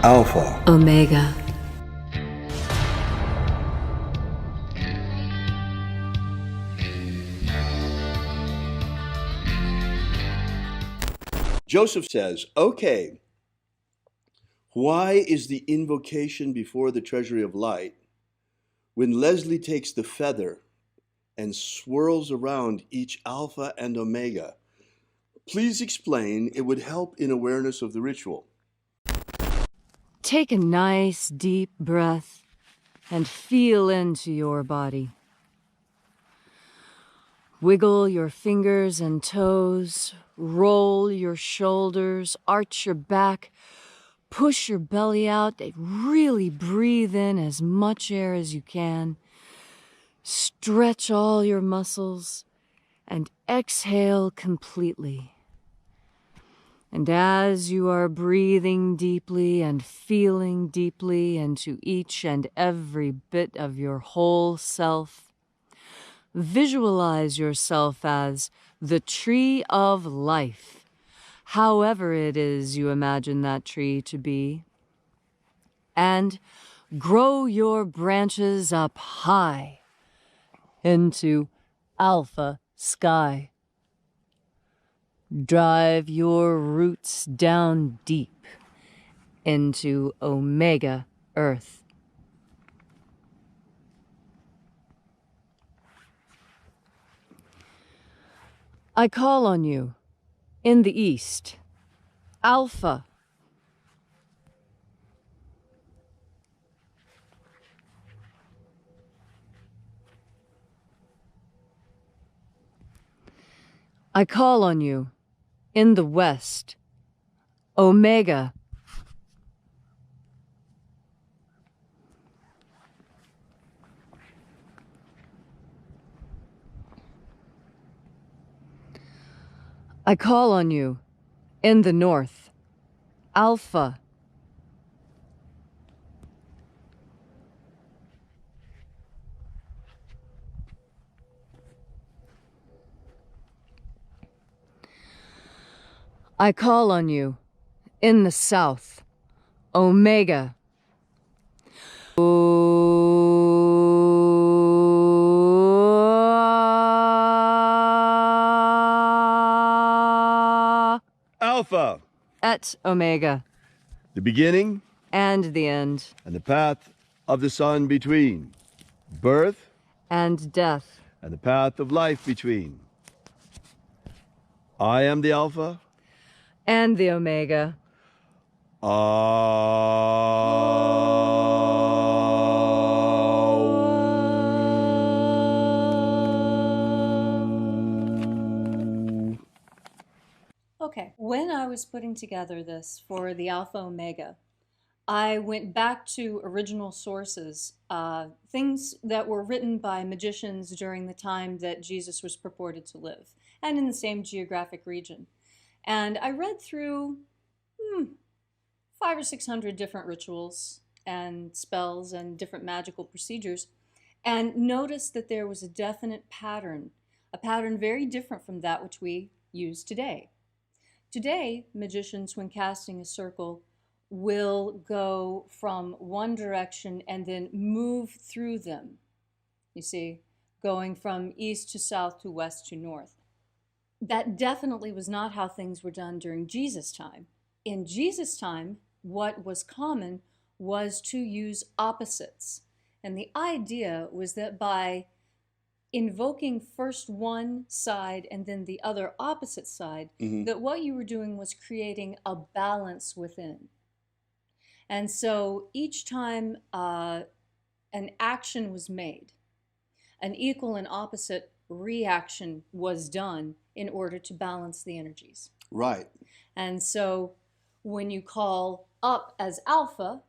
Alpha Omega. Joseph says, okay, why is the invocation before the treasury of light when Leslie takes the feather and swirls around each alpha and omega? Please explain. It would help in awareness of the ritual. Take a nice deep breath and feel into your body. Wiggle your fingers and toes, roll your shoulders, arch your back, push your belly out, really breathe in as much air as you can. Stretch all your muscles and exhale completely. And as you are breathing deeply and feeling deeply into each and every bit of your whole self, visualize yourself as the tree of life, however it is you imagine that tree to be, and grow your branches up high into alpha sky. Drive your roots down deep into omega earth. I call on you in the east, Alpha. I call on you in the west, Omega. I call on you in the north, Alpha. I call on you in the south, Omega. Alpha, Et Omega, the beginning and the end, and the path of the sun between, birth and death, and the path of life between. I am the Alpha and the Omega. Okay, when I was putting together this for the Alpha Omega, I went back to original sources, things that were written by magicians during the time that Jesus was purported to live, and in the same geographic region. And I read through 500 or 600 different rituals and spells and different magical procedures, and noticed that there was a definite pattern, a pattern very different from that which we use today. Today, magicians, when casting a circle, will go from one direction and then move through them. You see, going from east to south to west to north. That definitely was not how things were done during Jesus' time. In Jesus' time, what was common was to use opposites. And the idea was that by invoking first one side and then the other opposite side, that what you were doing was creating a balance within. And so each time an action was made, an equal and opposite reaction was done in order to balance the energies. Right. And so when you call up as alpha,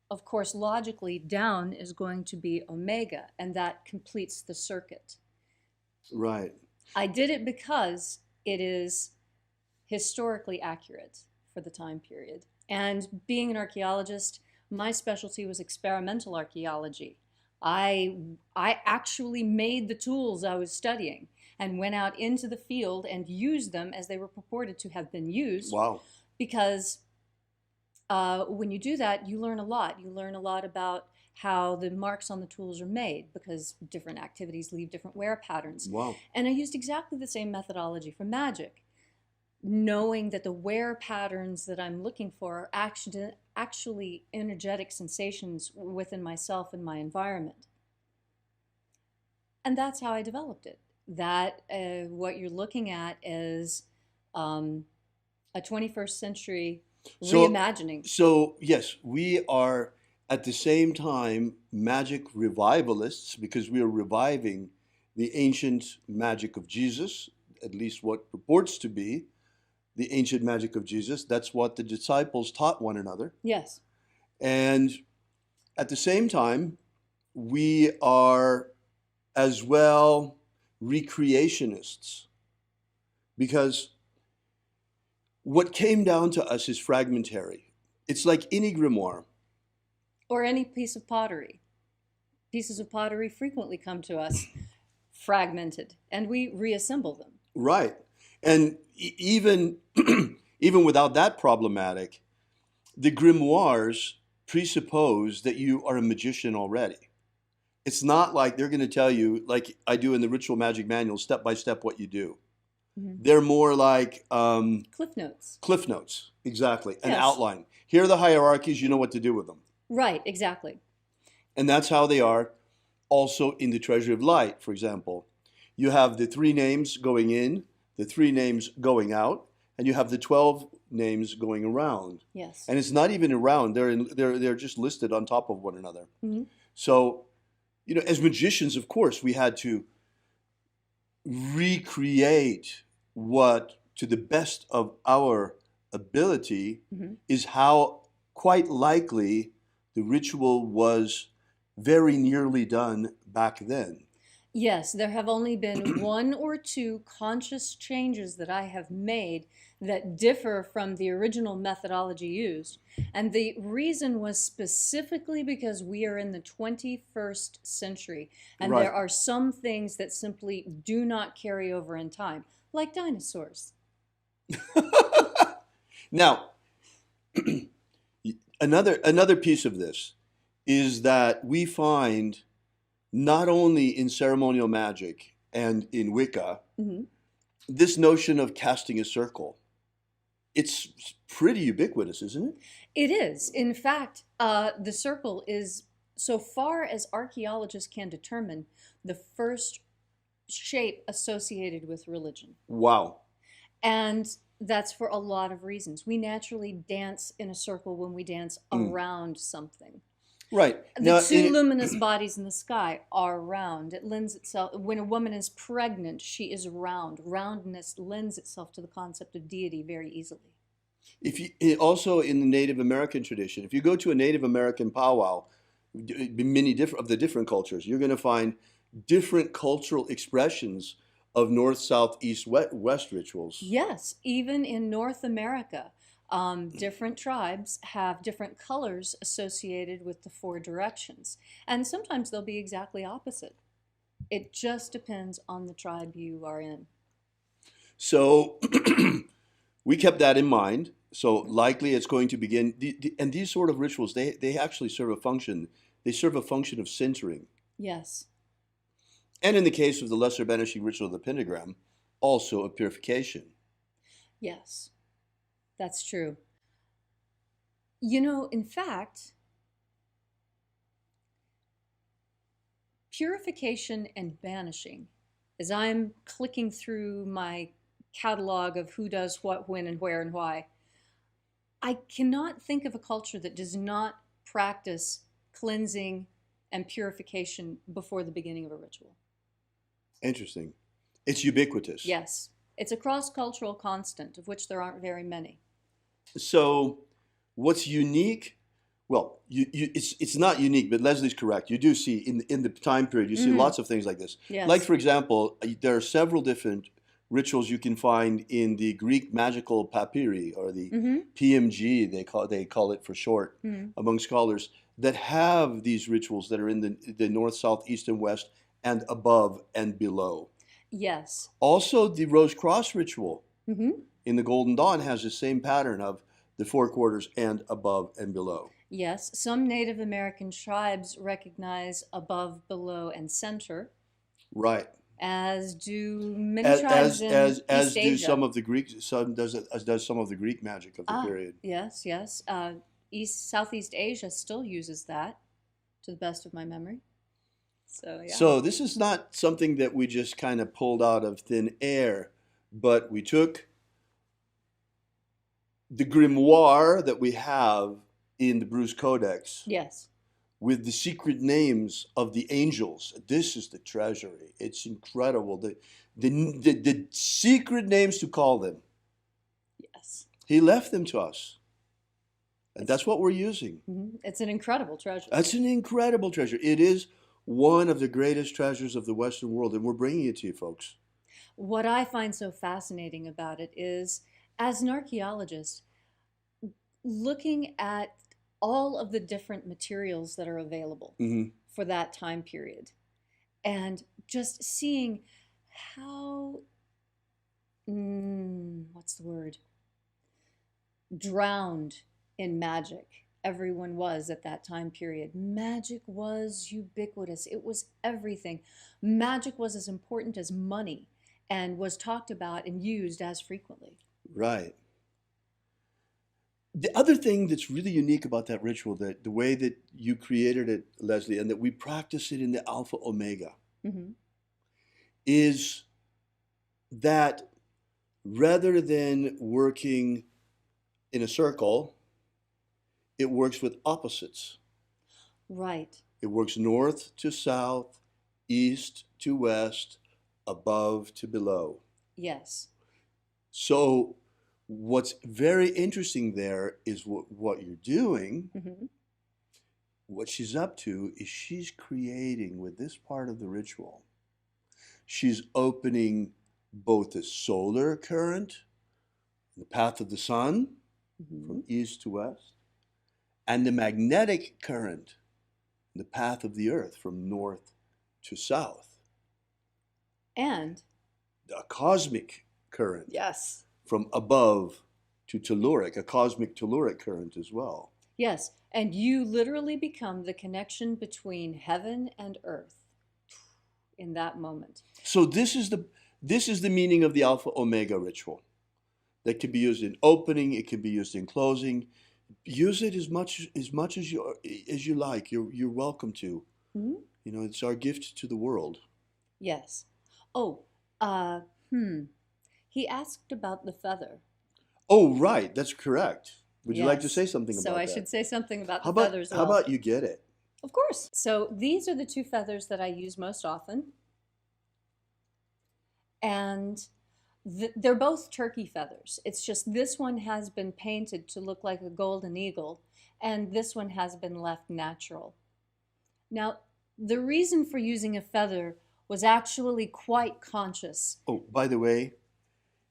of course, logically, down is going to be omega, and that completes the circuit. Right. I did it because it is historically accurate for the time period. And being an archaeologist, my specialty was experimental archaeology. I actually made the tools I was studying and went out into the field and used them as they were purported to have been used. Wow. Because when you do that, you learn a lot. You learn a lot about how the marks on the tools are made because different activities leave different wear patterns. Wow. And I used exactly the same methodology for Magick, knowing that the wear patterns that I'm looking for are actually energetic sensations within myself and my environment. And that's how I developed it. That what you're looking at is a 21st century reimagining. So yes, we are at the same time magic revivalists because we are reviving the ancient magic of Jesus, at least what purports to be the ancient magic of Jesus. That's what the disciples taught one another. Yes. And at the same time, we are as well recreationists because what came down to us is fragmentary. It's like any grimoire. Or any piece of pottery. Pieces of pottery frequently come to us fragmented, and we reassemble them. Right. And even without that problematic, the grimoires presuppose that you are a magician already. It's not like they're going to tell you, like I do in the Ritual Magic Manual, step by step what you do. Mm-hmm. They're more like Cliff Notes. Cliff Notes, exactly. An Yes. outline. Here are the hierarchies, you know what to do with them. Right, exactly. And that's how they are also in the Treasury of Light, for example. You have the 3 names going in, the 3 names going out, and you have the 12 names going around. Yes. And it's not even around, they're just listed on top of one another. Mm-hmm. So, as magicians, of course, we had to recreate what, to the best of our ability, mm-hmm. is how quite likely the ritual was very nearly done back then. Yes, there have only been 1 or 2 conscious changes that I have made that differ from the original methodology used. And the reason was specifically because we are in the 21st century. And Right. there are some things that simply do not carry over in time, like dinosaurs. Now, another piece of this is that we find not only in ceremonial magic and in Wicca, mm-hmm. this notion of casting a circle. It's pretty ubiquitous, isn't it? It is. In fact, the circle is, so far as archaeologists can determine, the first shape associated with religion. Wow. And that's for a lot of reasons. We naturally dance in a circle when we dance around something. Right. The 2 luminous bodies in the sky are round. It lends itself, when a woman is pregnant, she is round. Roundness lends itself to the concept of deity very easily. If you, also in the Native American tradition, if you go to a Native American powwow, many of the different cultures, you're going to find different cultural expressions of north, south, east, west rituals. Yes, even in North America. Different tribes have different colors associated with the 4 directions. And sometimes they'll be exactly opposite. It just depends on the tribe you are in. So we kept that in mind. So likely it's going to begin. And these sort of rituals, they actually serve a function. They serve a function of centering. Yes. And in the case of the lesser banishing ritual of the pentagram, also of purification. Yes. That's true. In fact, purification and banishing, as I'm clicking through my catalog of who does what, when, and where, and why, I cannot think of a culture that does not practice cleansing and purification before the beginning of a ritual. Interesting. It's ubiquitous. Yes. It's a cross-cultural constant, of which there aren't very many. So what's unique, well, it's not unique, but Leslie's correct. You do see, in the time period, you see lots of things like this. Yes. Like, for example, there are several different rituals you can find in the Greek magical papyri, or the PMG, they call it for short, among scholars, that have these rituals that are in the north, south, east, and west, and above and below. Yes. Also, the Rose Cross ritual in the Golden Dawn has the same pattern of the four quarters and above and below. Yes, some Native American tribes recognize above, below, and center, Right. as do many tribes in As East do Asia. some of the Greeks. As does some of the Greek magic of the period. Yes, yes. Southeast Asia still uses that, to the best of my memory. So, yeah. So this is not something that we just kind of pulled out of thin air, but we took the grimoire that we have in the Bruce Codex Yes. with the secret names of the angels. This is the treasury. It's incredible. The secret names to call them. Yes. He left them to us. And that's what we're using. It's an incredible treasure. That's an incredible treasure. It is one of the greatest treasures of the Western world, and we're bringing it to you, folks. What I find so fascinating about it is, as an archaeologist, looking at all of the different materials that are available for that time period, and just seeing how, what's the word? Drowned in magic everyone was at that time period. Magic was ubiquitous. It was everything. Magic was as important as money and was talked about and used as frequently. Right. The other thing that's really unique about that ritual, that the way that you created it, Leslie, and that we practice it in the Alpha Omega, is that rather than working in a circle, it works with opposites. Right. It works north to south, east to west, above to below. Yes. So what's very interesting there is what you're doing. What she's up to is she's creating with this part of the ritual. She's opening both the solar current, the path of the sun, from east to west, and the magnetic current, the path of the earth, from north to south. And a cosmic current. Yes. From above to telluric, a cosmic telluric current as well. Yes, and you literally become the connection between heaven and earth in that moment. So this is the meaning of the Alpha Omega ritual. That can be used in opening, it can be used in closing. Use it as much as you like. You're welcome to. You know, it's our gift to the world. Yes. Oh, he asked about the feather. Oh, right. That's correct. Would you like to Yes. say something about So I that? should say something about the How about, feathers. how about you get it? Of course. So these are the two feathers that I use most often. And they're both turkey feathers. It's just this one has been painted to look like a golden eagle, and this one has been left natural. Now, the reason for using a feather was actually quite conscious. Oh, by the way,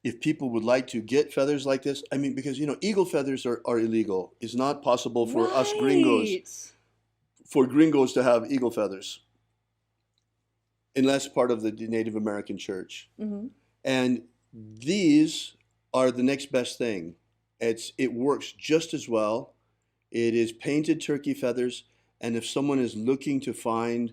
if people would like to get feathers like this, I mean, because, you know, eagle feathers are illegal. It's not possible for us gringos, to have eagle feathers, unless part of the Native American church. And these are the next best thing. It works just as well. It is painted turkey feathers, and if someone is looking to find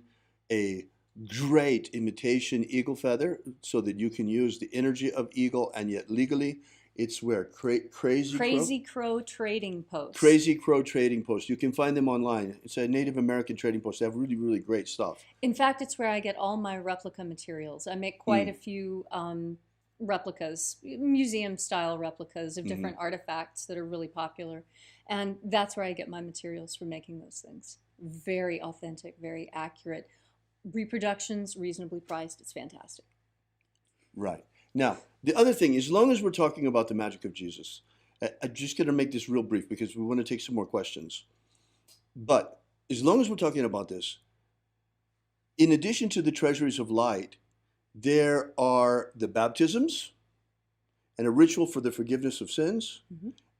a great imitation eagle feather so that you can use the energy of eagle and yet legally, it's where Crazy Crow Trading Post. Crazy Crow Trading Post. You can find them online. It's a Native American trading post. They have really, really great stuff. In fact, it's where I get all my replica materials. I make quite a few replicas, museum-style replicas of different artifacts that are really popular. And that's where I get my materials for making those things. Very authentic, very accurate. Reproductions, reasonably priced. It's fantastic. Right. Now, the other thing, as long as we're talking about the magic of Jesus, I'm just going to make this real brief because we want to take some more questions. But as long as we're talking about this, in addition to the treasuries of light, there are the baptisms and a ritual for the forgiveness of sins.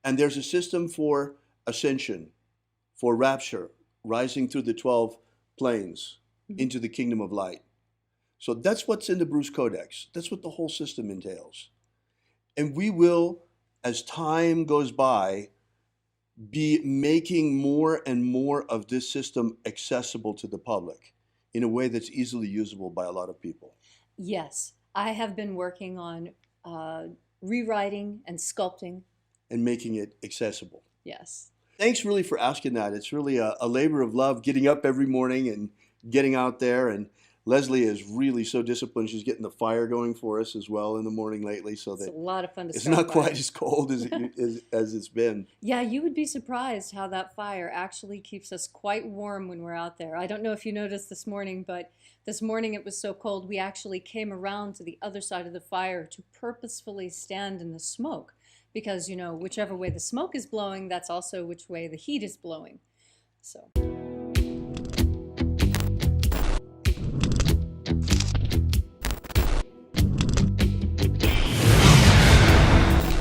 And there's a system for ascension, for rapture, rising through the 12 planes into the kingdom of light. So that's what's in the Bruce Codex. That's what the whole system entails. And we will, as time goes by, be making more and more of this system accessible to the public in a way that's easily usable by a lot of people? Yes, I have been working on rewriting and sculpting. And making it accessible. Yes. Thanks really for asking that. It's really a labor of love, getting up every morning and getting out there. And Leslie is really so disciplined. She's getting the fire going for us as well in the morning lately, so that It's a lot of fun to it's start not fire. quite as cold as as it's been. Yeah, you would be surprised how that fire actually keeps us quite warm when we're out there. I don't know if you noticed this morning, but this morning it was so cold we actually came around to the other side of the fire to purposefully stand in the smoke. Because, you know, whichever way the smoke is blowing, that's also which way the heat is blowing. So.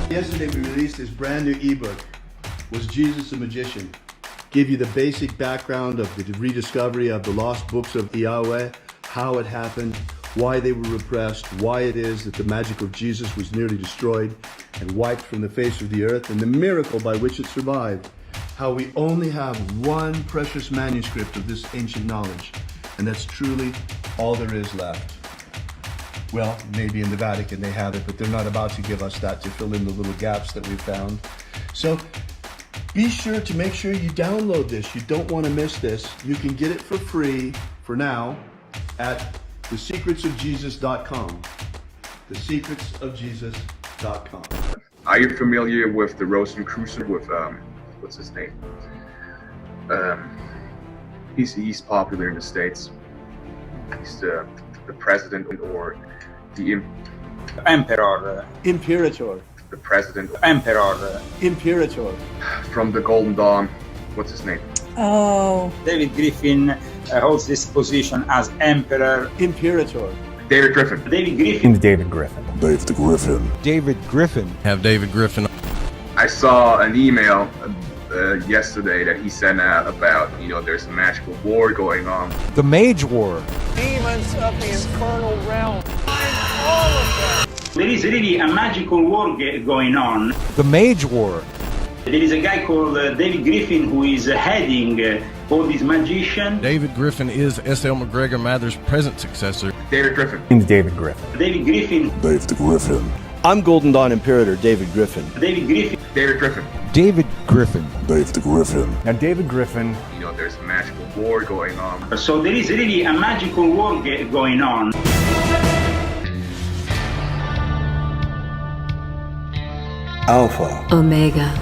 Yesterday we released this brand new ebook, Was Jesus a Magician? Give you the basic background of the rediscovery of the lost books of Yahweh, how it happened, why they were repressed, why it is that the magic of Jesus was nearly destroyed and wiped from the face of the earth, and the miracle by which it survived. How we only have one precious manuscript of this ancient knowledge, and that's truly all there is left. Well, maybe in the Vatican they have it, but they're not about to give us that to fill in the little gaps that we've found. So be sure to make sure you download this. You don't want to miss this. You can get it for free for now at thesecretsofjesus.com. Thesecretsofjesus.com. Are you familiar with the Rosicrucian with what's his name? He's popular in the States. He's the president or the Emperor. Imperator. The president. Emperor. Imperator. From the Golden Dawn. What's his name? Oh. David Griffin holds this position as Emperor. Imperator. David Griffin. David Griffin. David Griffin. David Griffin. David Griffin. Have David Griffin. I saw an email yesterday that he sent out about, you know, there's a magical war going on. The Mage War. Demons of the infernal realm. All of them. There is really a magical war going on. The Mage War. There is a guy called David Griffin who is heading all these magicians. David Griffin is S.L. McGregor Mather's present successor. David Griffin. David Griffin. David Griffin. David Griffin. I'm Golden Dawn Imperator David Griffin. David Griffin. David Griffin. David Griffin. David Griffin. Now David Griffin. You know, there's a magical war going on. So there is really a magical war going on. Alpha Omega.